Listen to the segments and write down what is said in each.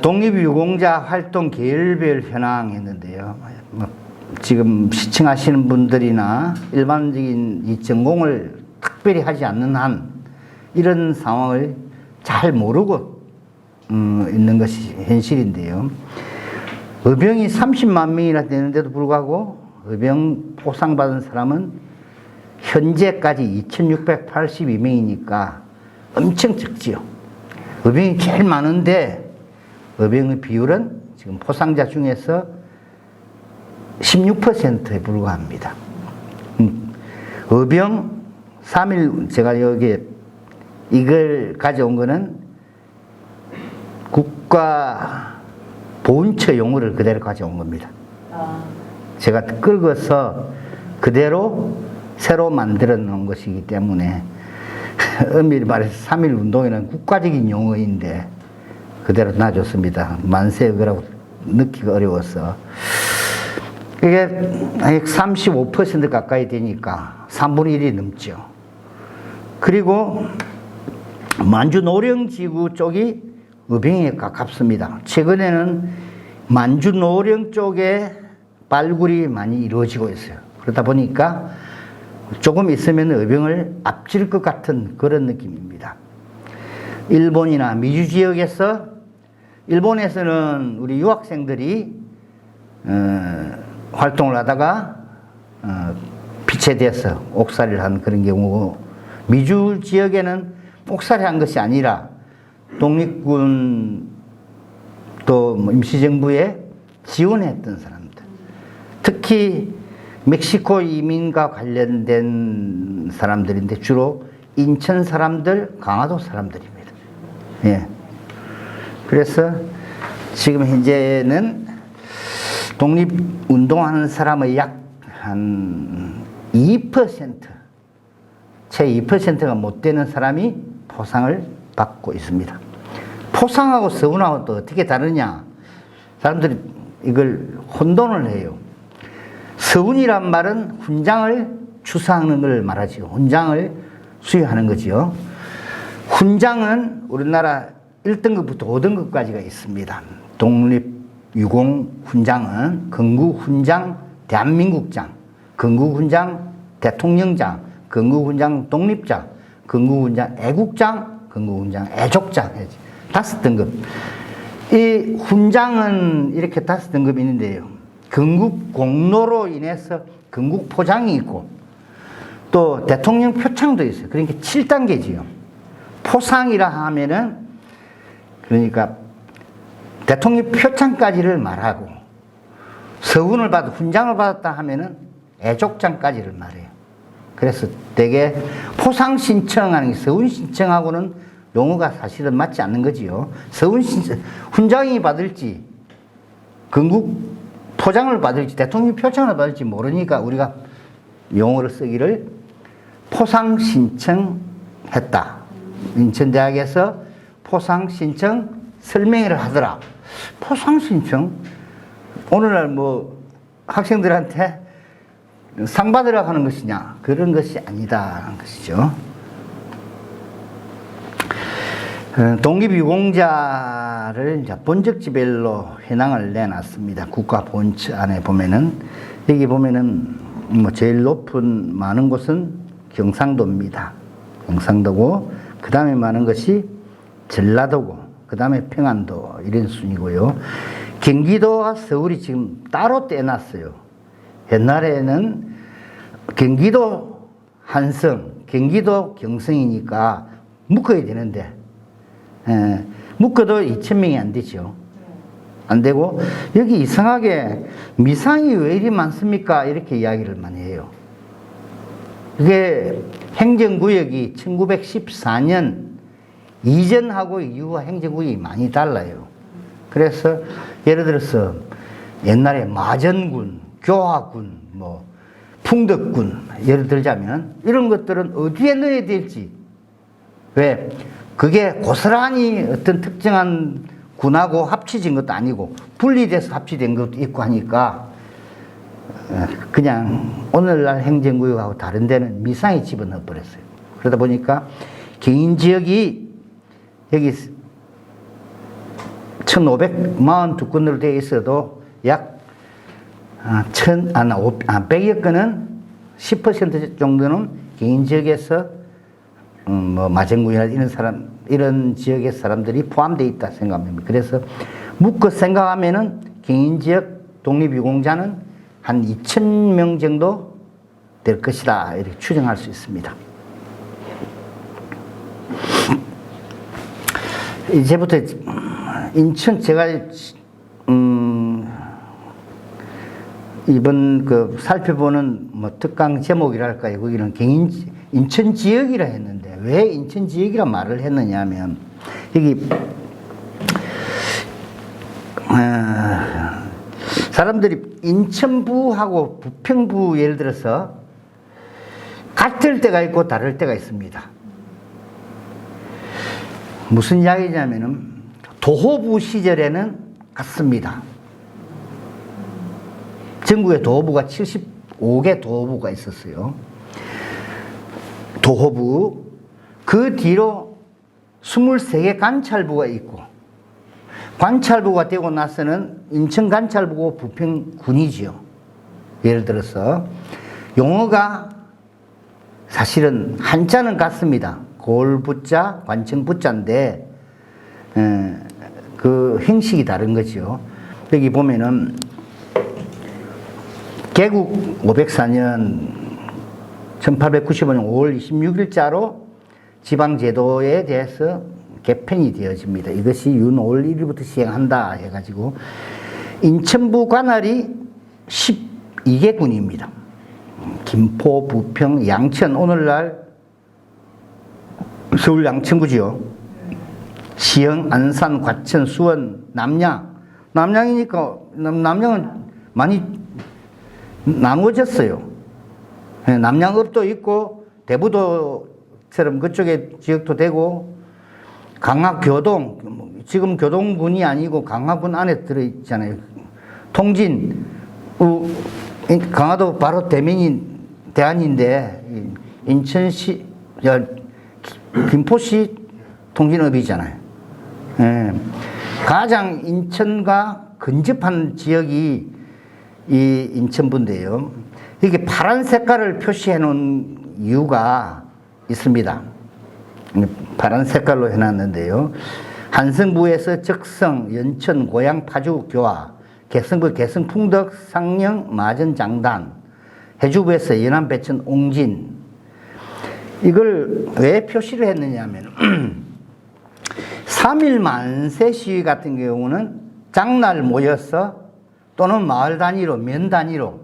독립유공자 활동 계열별 현황 했는데요. 지금 시청하시는 분들이나 일반적인 이 전공을 특별히 하지 않는 한 이런 상황을 잘 모르고 있는 것이 현실인데요. 의병이 30만 명이나 되는데도 불구하고 의병 포상받은 사람은 현재까지 2682명이니까 엄청 적지요. 의병이 제일 많은데 의병의 비율은 지금 포상자 중에서 16%에 불과합니다. 의병 3.1 제가 여기 이걸 가져온 거는 국가 보훈처 용어를 그대로 가져온 겁니다. 제가 긁어서 그대로 새로 만들어 놓은 것이기 때문에 엄밀히 말해서 3.1 운동에는 국가적인 용어인데 그대로 놔줬습니다. 만세의거라고 넣기가 어려워서. 이게 35% 가까이 되니까 3분의 1이 넘죠. 그리고 만주 노령지구 쪽이 의병에 가깝습니다. 최근에는 만주 노령 쪽에 발굴이 많이 이루어지고 있어요. 그러다 보니까 조금 있으면 의병을 앞질 것 같은 그런 느낌입니다. 일본이나 미주 지역에서 일본에서는 우리 유학생들이 활동을 하다가 피체돼서 옥살이를 한 그런 경우고, 미주 지역에는 옥살이 한 것이 아니라 독립군 또 임시정부에 지원했던 사람들, 특히 멕시코 이민과 관련된 사람들인데 주로 인천 사람들, 강화도 사람들입니다. 예. 그래서 지금 현재는 독립운동하는 사람의 약 한 2%, 채 2%가 못 되는 사람이 포상을 받고 있습니다. 포상하고 서훈하고 또 어떻게 다르냐? 사람들이 이걸 혼돈을 해요. 서훈이란 말은 훈장을 추수하는 걸 말하지요. 훈장을 수여하는 거지요. 훈장은 우리나라 1등급부터 5등급까지가 있습니다. 독립유공훈장은 건국훈장, 대한민국장, 건국훈장, 대통령장, 건국훈장 독립장, 건국훈장 애국장, 건국훈장 애족장, 5등급. 이 훈장은 이렇게 5등급이 있는데요. 건국 공로로 인해서 건국 포장이 있고 또 대통령 표창도 있어요. 그러니까 7단계지요. 포상이라 하면은 그러니까 대통령 표창까지를 말하고, 서훈을 받아 훈장을 받았다 하면은 애족장까지를 말해요. 그래서 되게 포상 신청하는 게 서훈 신청하고는 용어가 사실은 맞지 않는 거지요. 서훈 신청, 훈장이 받을지 건국 포장을 받을지 대통령 표창을 받을지 모르니까 우리가 용어를 쓰기를 포상 신청했다. 인천대학에서 포상 신청 설명회를 하더라. 포상 신청? 오늘날 뭐 학생들한테 상 받으라고 하는 것이냐? 그런 것이 아니다라는 것이죠. 독립유공자를 이제 본적지별로 현황을 내놨습니다. 국가본처 안에 보면은, 여기 보면은 뭐 제일 높은 많은 곳은 경상도입니다. 경상도고, 그 다음에 많은 것이 전라도고, 그 다음에 평안도, 이런 순이고요. 경기도와 서울이 지금 따로 떼놨어요. 옛날에는 경기도 한성, 경기도 경성이니까 묶어야 되는데, 묶어도 2,000명이 안 되죠. 안 되고, 여기 이상하게 미상이 왜 이리 많습니까? 이렇게 이야기를 많이 해요. 이게 행정구역이 1914년 이전하고 이후와 행정구역이 많이 달라요. 그래서 예를 들어서 옛날에 마전군, 교화군, 뭐 풍덕군, 예를 들자면 이런 것들은 어디에 넣어야 될지, 왜? 그게 고스란히 어떤 특정한 군하고 합쳐진 것도 아니고 분리돼서 합치된 것도 있고 하니까 그냥 오늘날 행정구역하고 다른 데는 미상이 집어넣어 버렸어요. 그러다 보니까 개인지역이 여기 1542건으로 되어 있어도 약 100여 건은 10% 정도는 개인 지역에서 뭐 마정군이나 이런 지역의 사람들이 포함되어 있다 생각합니다. 그래서 묶어 생각하면은 개인 지역 독립유공자는 한 2,000명 정도 될 것이다 이렇게 추정할 수 있습니다. 이제부터 인천 제가 이번 그 살펴보는 뭐 특강 제목이랄까요? 거기는 개인 인천 지역이라 했는데 왜 인천 지역이라 말을 했느냐 하면 여기 사람들이 인천부하고 부평부 예를 들어서 같을 때가 있고 다를 때가 있습니다. 무슨 이야기냐면은 도호부 시절에는 같습니다. 전국에 도호부가 75개 도호부가 있었어요. 도호부 그 뒤로 23개 관찰부가 있고 관찰부가 되고 나서는 인천 관찰부고 부평군이지요. 예를 들어서 용어가 사실은 한자는 같습니다. 골부자, 관청부자인데 그 형식이 다른 거죠. 여기 보면은 개국 504년 1895년 5월 26일자로 지방제도에 대해서 개편이 되어집니다. 이것이 윤 5월 1일부터 시행한다 해가지고 인천부 관할이 12개 군입니다. 김포, 부평, 양천, 오늘날 서울 양천구지요. 시흥, 안산, 과천, 수원, 남양. 남양이니까 남양은 많이 나누어졌어요. 남양읍도 있고 대부도처럼 그쪽에 지역도 되고 강화교동, 지금 교동군이 아니고 강화군 안에 들어있잖아요. 통진, 강화도 바로 대안인데 인천시, 김포시 통진읍이잖아요. 가장 인천과 근접한 지역이 이 인천부인데요. 이게 파란 색깔을 표시해 놓은 이유가 있습니다. 파란 색깔로 해놨는데요. 한성부에서 적성, 연천, 고양, 파주, 교화, 개성부, 개성, 풍덕, 상령, 마전, 장단, 해주부에서 연안, 배천, 옹진. 이걸 왜 표시를 했느냐 하면 3.1 만세 시위 같은 경우는 장날 모여서 또는 마을 단위로, 면 단위로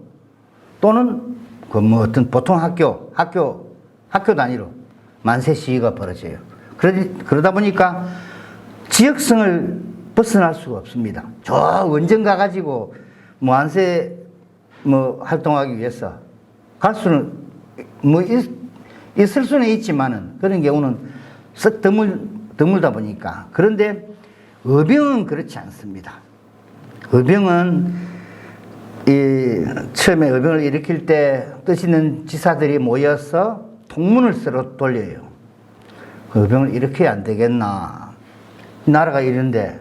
또는 그 뭐 어떤 보통 학교 단위로 만세 시위가 벌어져요. 그러다 보니까 지역성을 벗어날 수가 없습니다. 저 원전 가가지고 만세 활동하기 위해서 갈 수는 있을 수는 있지만은 그런 경우는 썩 드물다 보니까. 그런데 의병은 그렇지 않습니다. 의병은 처음에 의병을 일으킬 때 뜻 있는 지사들이 모여서 통문을 서로 돌려요. 의병을 일으켜야 안 되겠나. 나라가 이런데.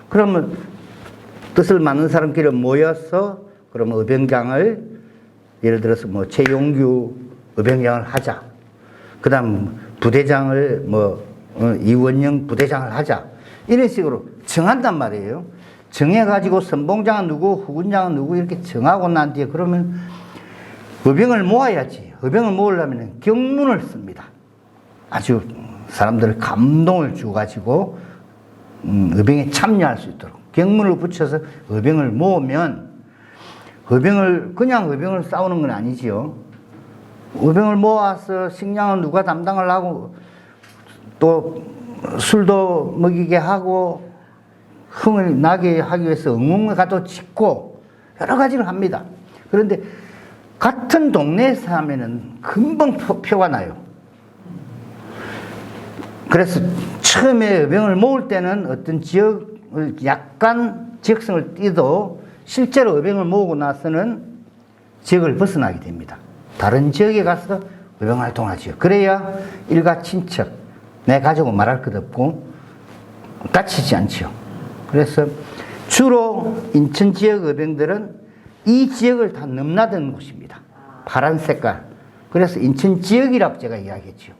그러면 뜻을 맞는 사람끼리 모여서 그러면 의병장을 예를 들어서 뭐 최용규 의병장을 하자. 그 다음 부대장을 이원영 부대장을 하자. 이런 식으로 정한단 말이에요. 정해가지고 선봉장은 누구, 후군장은 누구 이렇게 정하고 난 뒤에 그러면 의병을 모아야지. 의병을 모으려면 경문을 씁니다. 아주 사람들 감동을 주가지고 의병에 참여할 수 있도록 경문을 붙여서 의병을 모으면 그냥 의병을 싸우는 건 아니지요. 의병을 모아서 식량은 누가 담당을 하고 또 술도 먹이게 하고 흥을 나게 하기 위해서 응원가도 짓고 여러 가지를 합니다. 그런데 같은 동네에서 하면은 금방 표가 나요. 그래서 처음에 의병을 모을 때는 어떤 지역을 약간 지역성을 띠도 실제로 의병을 모으고 나서는 지역을 벗어나게 됩니다. 다른 지역에 가서 의병 활동하지요. 그래야 일가 친척, 내 가족은 말할 것 없고 다치지 않죠. 그래서 주로 인천 지역 의병들은 이 지역을 다 넘나드는 곳입니다. 파란 색깔. 그래서 인천 지역이라고 제가 이야기했죠.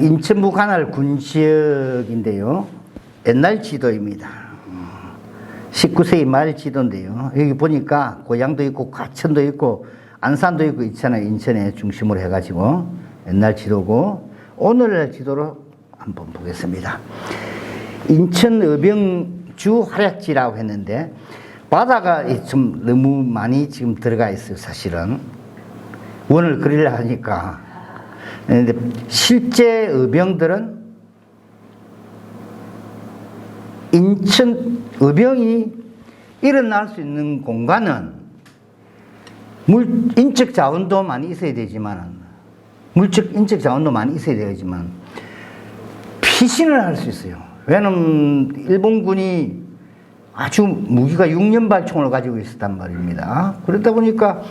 인천부 관할 군지역인데요. 옛날 지도입니다. 19세기 말 지도인데요. 여기 보니까 고양도 있고 과천도 있고 안산도 있고 있잖아요. 인천에 중심으로 해가지고 옛날 지도고 오늘날 지도로 한번 보겠습니다. 인천 의병주 활약지라고 했는데 바다가 좀 너무 많이 지금 들어가 있어요. 사실은 원을 그리려 하니까. 그런데 실제 의병들은 인천 의병이 일어날 수 있는 공간은 인적 자원도 많이 있어야 되지만 인적 자원도 많이 있어야 되지만 피신을 할 수 있어요. 왜냐면 일본군이 아주 무기가 6년발총을 가지고 있었단 말입니다. 그러다 보니까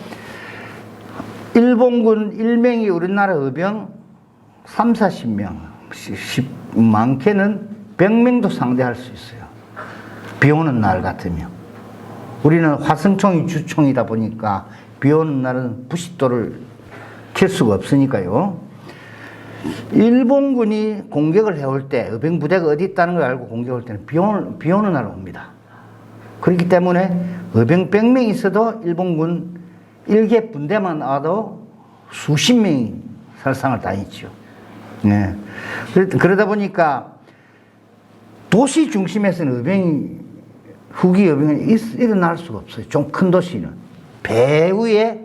일본군 1명이 우리나라 의병 3, 40명, 많게는 100명도 상대할 수 있어요. 비 오는 날 같으면. 우리는 화성총이 주총이다 보니까 비 오는 날은 부싯돌을 켤 수가 없으니까요. 일본군이 공격을 해올 때 의병 부대가 어디 있다는 걸 알고 공격할 때는 비 오는 날 옵니다. 그렇기 때문에 의병 100명 있어도 일본군 1개 분대만 와도 수십 명이 살상을 당했죠. 네. 그러다 보니까 도시 중심에서는 후기 의병이 일어날 수가 없어요. 좀 큰 도시는. 배 위에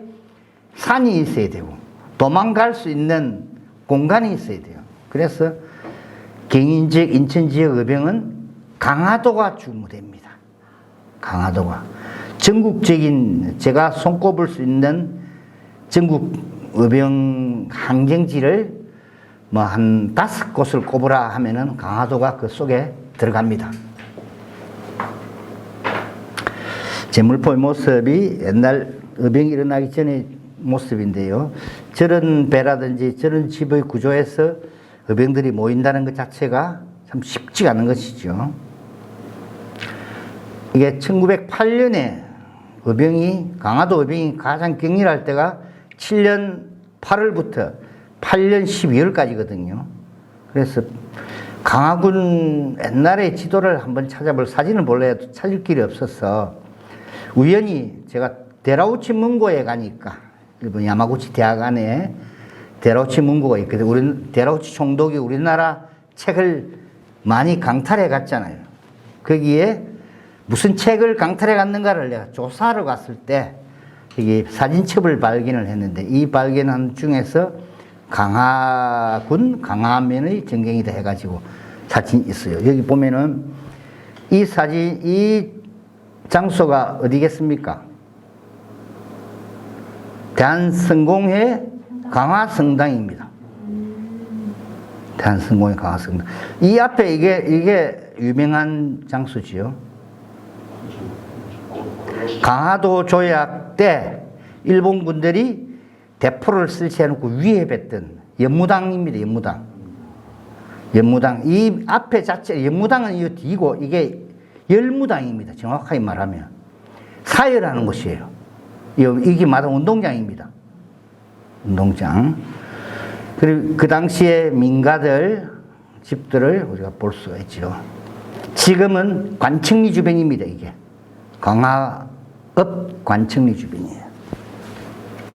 산이 있어야 되고 도망갈 수 있는 공간이 있어야 돼요. 그래서 경인 지역, 인천 지역 의병은 강화도가 주무대입니다. 강화도가. 전국적인 제가 손꼽을 수 있는 전국 의병 항쟁지를 뭐 한 5곳을 꼽으라 하면은 강화도가 그 속에 들어갑니다. 제물포의 모습이 옛날 의병이 일어나기 전의 모습인데요. 저런 배라든지 저런 집의 구조에서 의병들이 모인다는 것 자체가 참 쉽지가 않은 것이죠. 이게 1908년에 강화도 의병이 가장 격렬할 때가 7년 8월부터 8년 12월까지거든요. 그래서 강화군 옛날의 지도를 한번 찾아볼 사진을 볼래 해도 찾을 길이 없어서 우연히 제가 데라우치 문고에 가니까 일본 야마구치 대학 안에 데라우치 문고가 있거든요. 우리 데라우치 총독이 우리나라 책을 많이 강탈해 갔잖아요. 거기에 무슨 책을 강탈해 갔는가를 내가 조사하러 갔을 때 이게 사진첩을 발견을 했는데 이 발견한 중에서 강화군 강화면의 전갱이다 해가지고 사진이 있어요. 여기 보면은 이 사진, 이 장소가 어디겠습니까? 대한성공회 강화성당입니다. 대한성공회 강화성당. 이 앞에 이게 유명한 장소지요. 강화도 조약 때 일본군들이 대포를 설치해놓고 위협했던 연무당입니다. 연무당. 이 앞에 자체, 연무당은 이 뒤고 이게 열무당입니다. 정확하게 말하면. 사열하는 곳이에요. 이게 마당 운동장입니다. 운동장. 그리고 그 당시에 민가들, 집들을 우리가 볼 수가 있죠. 지금은 관청리 주변입니다, 이게. 강화읍 관청리 주변이에요.